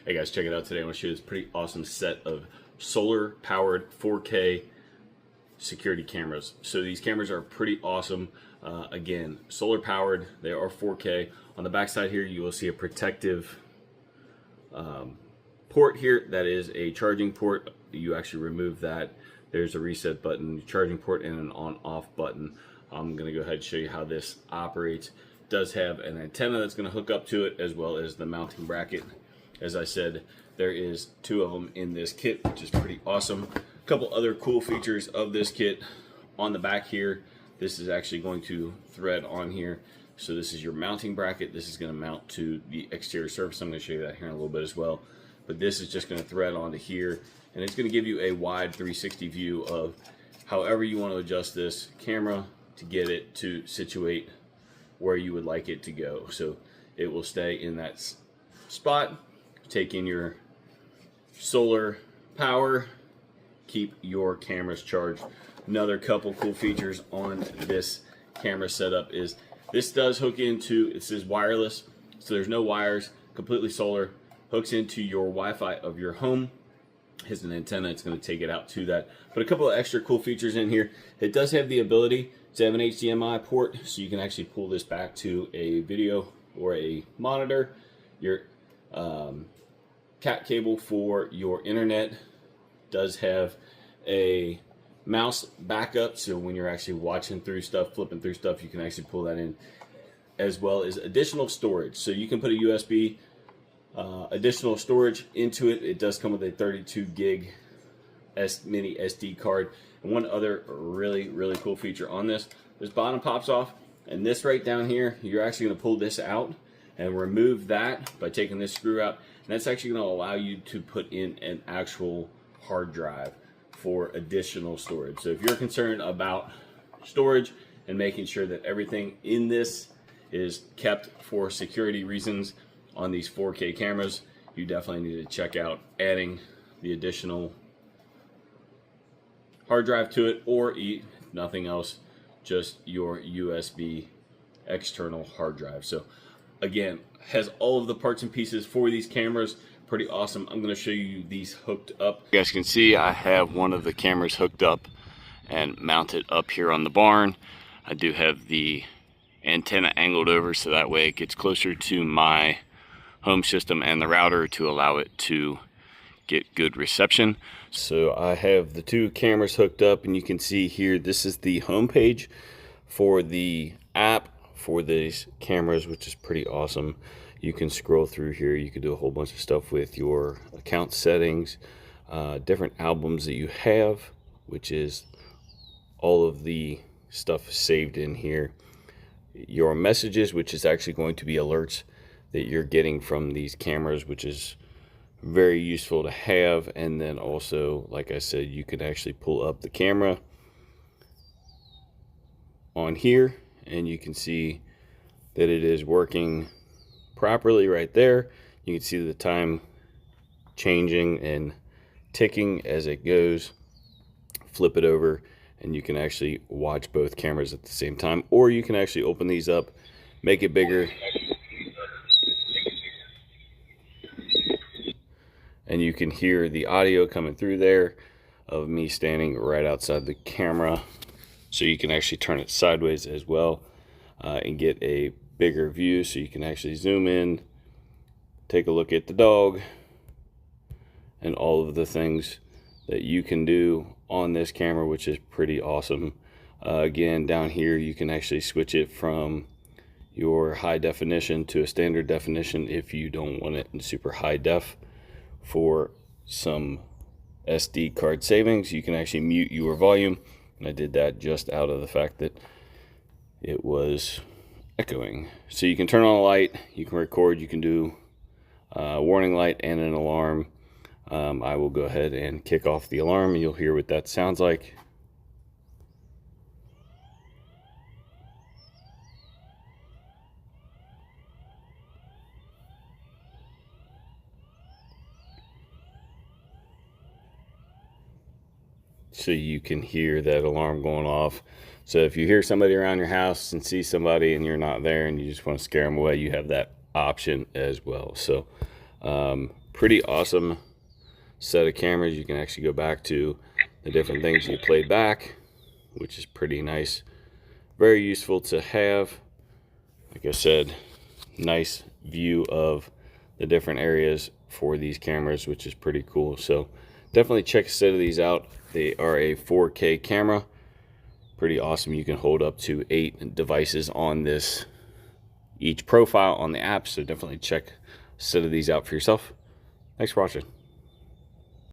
Hey guys, check it out today. I want to show you this pretty awesome set of solar powered 4K security cameras. So these cameras are pretty awesome. Again, solar powered, they are 4K. On the back side here, you will see a protective port here. That is a charging port. You actually remove that. There's a reset button, charging port, and an on-off button. I'm going to go ahead and show you how this operates. It does have an antenna that's going to hook up to it, as well as the mounting bracket. As I said, there is 2 of them in this kit, which is pretty awesome. A couple other cool features of this kit on the back here. This is actually going to thread on here. So this is your mounting bracket. This is going to mount to the exterior surface. I'm going to show you that here in a little bit as well. But this is just going to thread onto here, and it's going to give you a wide 360 view of however you want to adjust this camera to get it to situate where you would like it to go. So it will stay in that spot, take in your solar power, keep your cameras charged. Another couple cool features on this camera setup is this does hook into, it says wireless, so there's no wires, completely solar, hooks into your Wi-Fi of your home. Has an antenna, it's going to take it out to that. But a couple of extra cool features in here. It does have the ability to have an HDMI port, so you can actually pull this back to a video or a monitor. Your cat cable for your internet does have a mouse backup, so when you're actually watching through stuff, flipping through stuff, you can actually pull that in, as well as additional storage. So you can put a USB additional storage into it. It does come with a 32 gig mini SD card. And one other really cool feature on this bottom pops off, and this right down here, you're actually going to pull this out and remove that by taking this screw out, and that's actually going to allow you to put in an actual hard drive for additional storage. So if you're concerned about storage and making sure that everything in this is kept for security reasons on these 4K cameras, you definitely need to check out adding the additional hard drive to it, or if nothing else, just your USB external hard drive. So again, has all of the parts and pieces for these cameras. Pretty awesome. I'm going to show you these hooked up. You guys can see I have one of the cameras hooked up and mounted up here on the barn. I do have the antenna angled over so that way it gets closer to my home system and the router to allow it to get good reception. So I have the 2 cameras hooked up, and you can see here, this is the home page for the app for these cameras, which is pretty awesome. You can scroll through here, you can do a whole bunch of stuff with your account settings, different albums that you have, which is all of the stuff saved in here. Your messages, which is actually going to be alerts that you're getting from these cameras, which is very useful to have. And then also, like I said, you can actually pull up the camera on here, and you can see that it is working properly right there. You can see the time changing and ticking as it goes. Flip it over and you can actually watch both cameras at the same time, or you can actually open these up, make it bigger, and you can hear the audio coming through there of me standing right outside the camera. So you can actually turn it sideways as well and get a bigger view, so you can actually zoom in, take a look at the dog, and all of the things that you can do on this camera, which is pretty awesome. Again, down here you can actually switch it from your high definition to a standard definition if you don't want it in super high def. For some SD card savings, you can actually mute your volume, and I did that just out of the fact that it was echoing. So you can turn on a light, you can record, you can do a warning light and an alarm. I will go ahead and kick off the alarm. You'll hear what that sounds like. So you can hear that alarm going off. So if you hear somebody around your house and see somebody and you're not there and you just want to scare them away, you have that option as well. So Pretty awesome set of cameras. You can actually go back to the different things you played back, which is pretty nice. Very useful to have. Like I said, nice view of the different areas for these cameras, which is pretty cool. So definitely check a set of these out. They are a 4K camera. Pretty awesome. You can hold up to 8 devices on this, each profile on the app. So definitely check a set of these out for yourself. Thanks for watching.